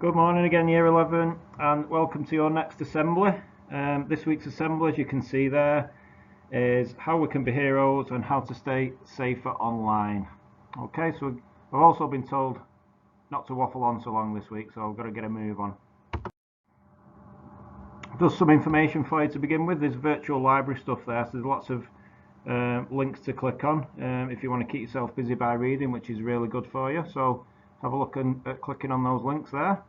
Good morning again, Year 11, and welcome to your next assembly. This week's assembly, as you can see there, is how we can be heroes and how to stay safer online. Okay, so I've also been told not to waffle on so long this week, so I've got to get a move on. Just some information for you to begin with. There's virtual library stuff there, so there's lots of links to click on if you want to keep yourself busy by reading, which is really good for you. So have a look at clicking on those links there.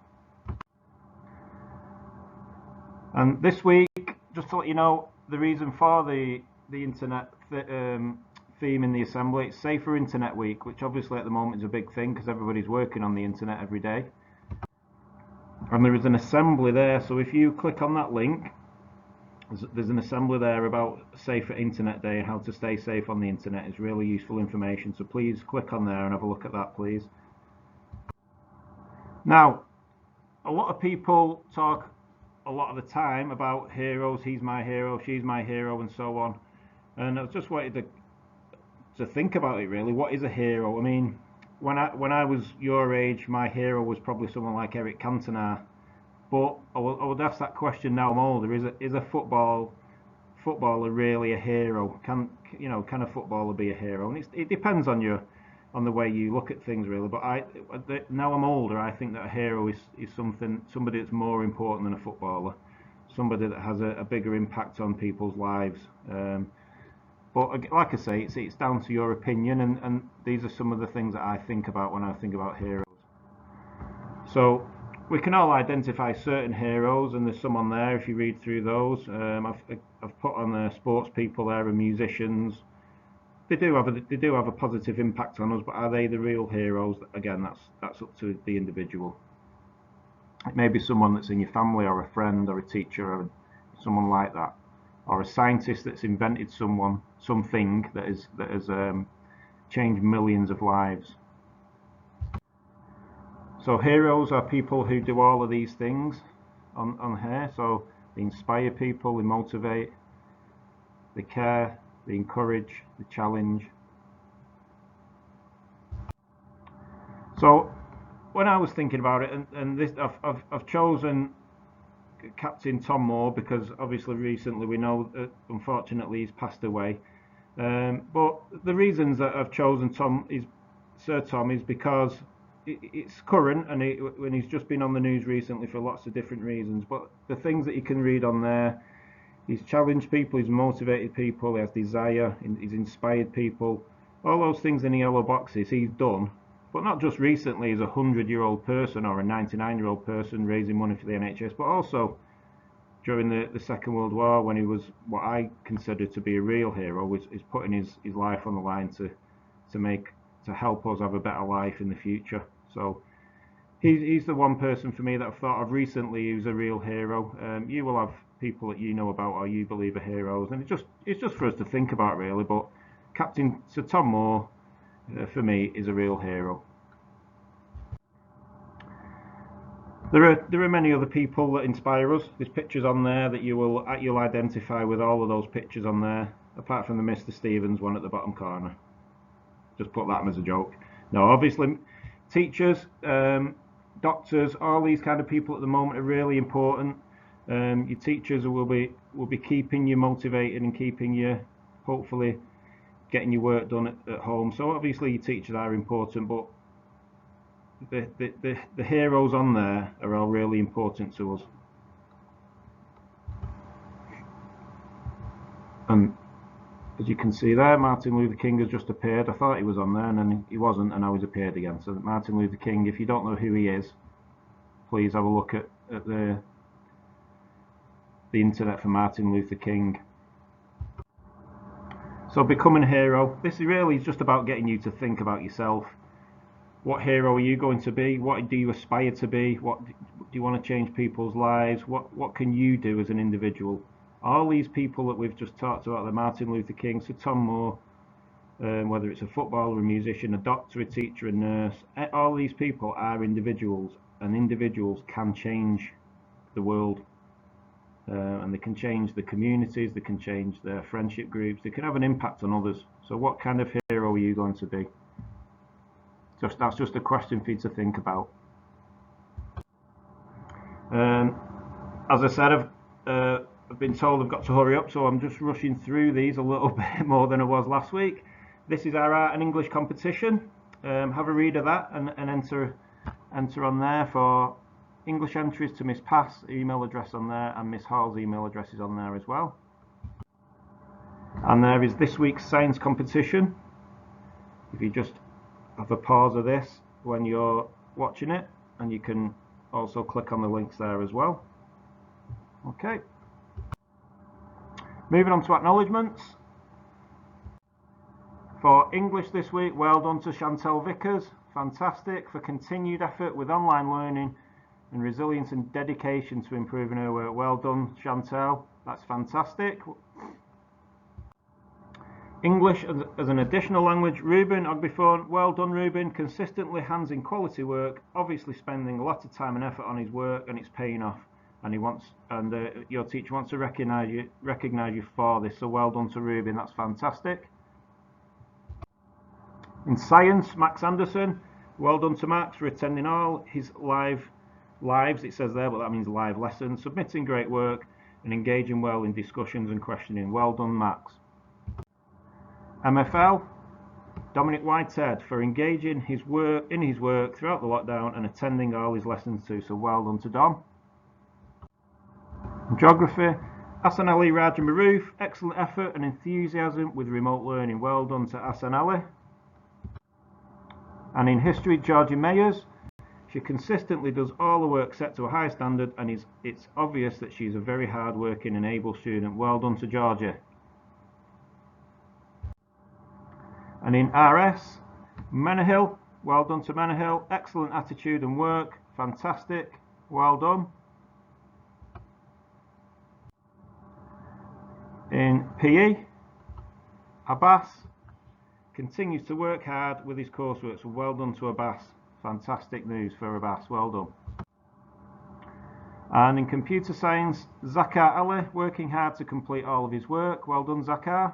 And this week, just to let you know, the reason for the internet theme in the assembly, it's Safer Internet Week, which obviously at the moment is a big thing because everybody's working on the internet every day. And there is an assembly there, so if you click on that link, there's an assembly there about Safer Internet Day and how to stay safe on the internet. It's really useful information, so please click on there and have a look at that, please. Now, a lot of people talk a lot of the time about heroes. He's my hero, she's my hero, and so on. And I just wanted to think about it really. What is a hero? I mean, when I was your age, my hero was probably someone like Eric Cantona. But I would ask that question now I'm older. Is a footballer really a hero? Can a footballer be a hero? And it depends on the way you look at things really. But now I'm older, I think that a hero is somebody that's more important than a footballer, somebody that has a bigger impact on people's lives. But like I say, it's down to your opinion, and these are some of the things that I think about when I think about heroes. So we can all identify certain heroes, and there's some on there if you read through those. I've put on the sports people there and musicians. They do have a positive impact on us, but are they the real heroes? Again, that's up to the individual. It may be someone that's in your family, or a friend, or a teacher, or someone like that, or a scientist that's invented something that has changed millions of lives. So heroes are people who do all of these things on here. So they inspire people, they motivate, they care, they encourage, they challenge. So when I was thinking about it, and this, I've chosen Captain Tom Moore because obviously recently we know that unfortunately he's passed away. But the reasons that I've chosen Sir Tom is because it's current, and when he's just been on the news recently for lots of different reasons. But the things that you can read on there, he's challenged people, he's motivated people, he has desire, he's inspired people. All those things in the yellow boxes he's done, but not just recently as a 100-year-old person or a 99-year-old person raising money for the NHS, but also during the Second World War, when he was what I consider to be a real hero, which is putting his life on the line to help us have a better life in the future. So he's the one person for me that I've thought of recently who's a real hero. You will have people that you know about or you believe are heroes, and it's just for us to think about really. But Captain Sir Tom Moore for me is a real hero. There are many other people that inspire us. There's pictures on there that you'll identify with all of those pictures on there, apart from the Mr. Stevens one at the bottom corner. Just put that as a joke. No, obviously teachers, doctors, all these kind of people at the moment are really important. Your teachers will be keeping you motivated and keeping you, hopefully, getting your work done at home. So obviously your teachers are important, but the heroes on there are all really important to us. And as you can see there, Martin Luther King has just appeared. I thought he was on there, and then he wasn't, and now he's appeared again. So Martin Luther King, if you don't know who he is, please have a look at the internet for Martin Luther King. So becoming a hero, this is really just about getting you to think about yourself. What hero are you going to be? What do you aspire to be? What do you want to change people's lives? What can you do as an individual? All these people that we've just talked about, the Martin Luther King, Sir Tom Moore, whether it's a footballer, a musician, a doctor, a teacher, a nurse, all these people are individuals, and individuals can change the world. And they can change the communities, they can change their friendship groups, they can have an impact on others. So what kind of hero are you going to be? That's just a question for you to think about. As I said, I've been told I've got to hurry up, so I'm just rushing through these a little bit more than I was last week. This is our art and English competition. Have a read of that and enter on there for English entries to Miss Pass email address on there, and Miss Hall's email address is on there as well. And there is this week's science competition. If you just have a pause of this when you're watching it, and you can also click on the links there as well. Okay. Moving on to acknowledgements. For English this week, well done to Chantel Vickers. Fantastic for continued effort with online learning and resilience and dedication to improving her work. Well done, Chantel. That's fantastic. English as an additional language, Ruben Ogbeforn. Well done, Ruben. Consistently hands in quality work, obviously spending a lot of time and effort on his work, and it's paying off. And your teacher wants to recognise you for this. So well done to Ruben. That's fantastic. In science, Max Anderson. Well done to Max for attending all his lives, it says there, but that means live lessons, submitting great work and engaging well in discussions and questioning. Well done, Max. MFL, Dominic Whitehead for engaging in his work throughout the lockdown and attending all his lessons too. So well done to Dom. In geography, Hassan Ali Raja Maroof, excellent effort and enthusiasm with remote learning. Well done to Hassan Ali. And in history, Georgie Mayers. She consistently does all the work set to a high standard, and it's obvious that she's a very hard-working and able student. Well done to Georgia. And in RS, Menahill, well done to Menahill. Excellent attitude and work. Fantastic. Well done. In PE, Abbas continues to work hard with his coursework, so well done to Abbas. Fantastic news for Abbas, well done. And in computer science, Zakar Ali, working hard to complete all of his work. Well done, Zakar.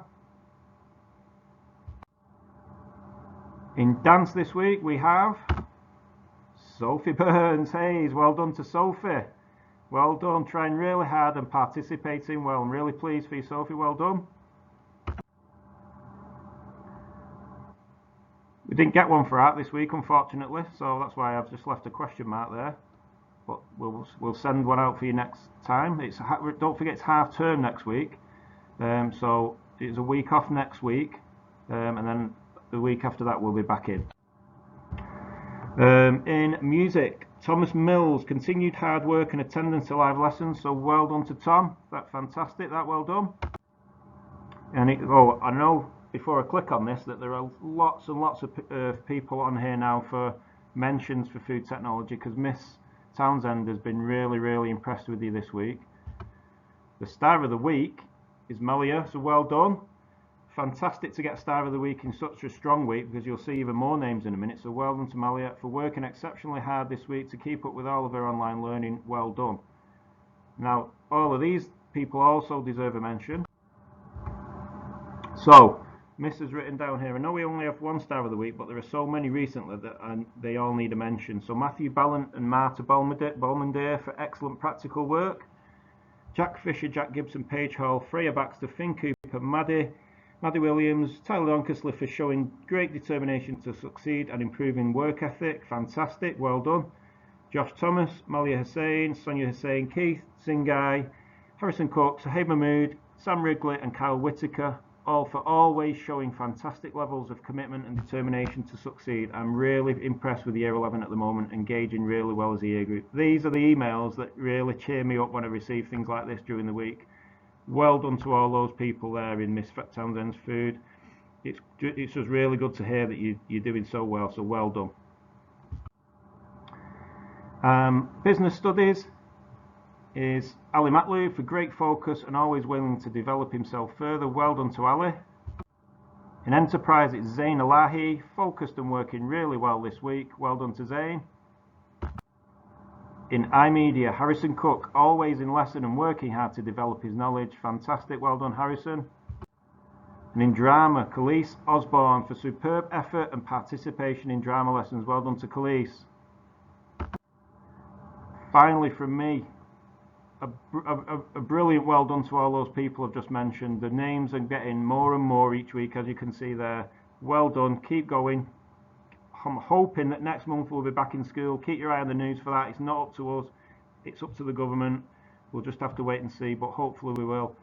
In dance this week, we have Sophie Burns Hayes. Well done to Sophie. Well done, trying really hard and participating well. I'm really pleased for you, Sophie, well done. We didn't get one for art this week, unfortunately, so that's why I've just left a question mark there. But we'll send one out for you next time. Don't forget it's half term next week, so it's a week off next week, and then the week after that we'll be back in. In music, Thomas Mills, continued hard work and attendance to live lessons, so well done to Tom. That's fantastic. That well done. And I know, before I click on this, that there are lots and lots of people on here now for mentions for food technology, because Miss Townsend has been really impressed with you this week. The star of the week is Melia, so well done. Fantastic to get star of the week in such a strong week, because you'll see even more names in a minute. So well done to Melia for working exceptionally hard this week to keep up with all of her online learning. Well done. Now, all of these people also deserve a mention. So Miss has written down here, I know we only have one star of the week, but there are so many recently that they all need a mention. So Matthew Ballant and Marta Bolmandir for excellent practical work. Jack Fisher, Jack Gibson, Paige Hall, Freya Baxter, Finn Cooper, Maddie Williams, Tyler Donkersley for showing great determination to succeed and improving work ethic. Fantastic, well done. Josh Thomas, Malia Hussain, Sonia Hussain, Keith Singai, Harrison Cook, Sahib Mahmood, Sam Wrigley and Kyle Whitaker, all for always showing fantastic levels of commitment and determination to succeed. I'm really impressed with Year 11 at the moment, engaging really well as a year group. These are the emails that really cheer me up when I receive things like this during the week. Well done to all those people there in Miss Townsend's food. It's just really good to hear that you're doing so well, so well done. Business studies is Ali Matlu for great focus and always willing to develop himself further. Well done to Ali. In enterprise, it's Zain Alahi, focused and working really well this week. Well done to Zain. In iMedia, Harrison Cook, always in lesson and working hard to develop his knowledge. Fantastic, well done Harrison. And in drama, Khalees Osborne for superb effort and participation in drama lessons. Well done to Khalees. Finally, from me, a brilliant well done to all those people I've just mentioned. The names are getting more and more each week, as you can see there. Well done, keep going. I'm hoping that next month we'll be back in school. Keep your eye on the news for that. It's not up to us, it's up to the government. We'll just have to wait and see, but hopefully we will.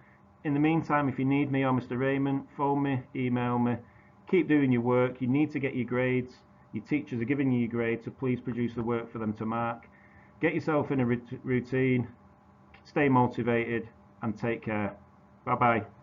In the meantime, if you need me or Mr. Raymond, phone me, email me. Keep doing your work. You need to get your grades. Your teachers are giving you your grades, so please produce the work for them to mark. Get yourself in a routine, stay motivated, and take care. Bye bye.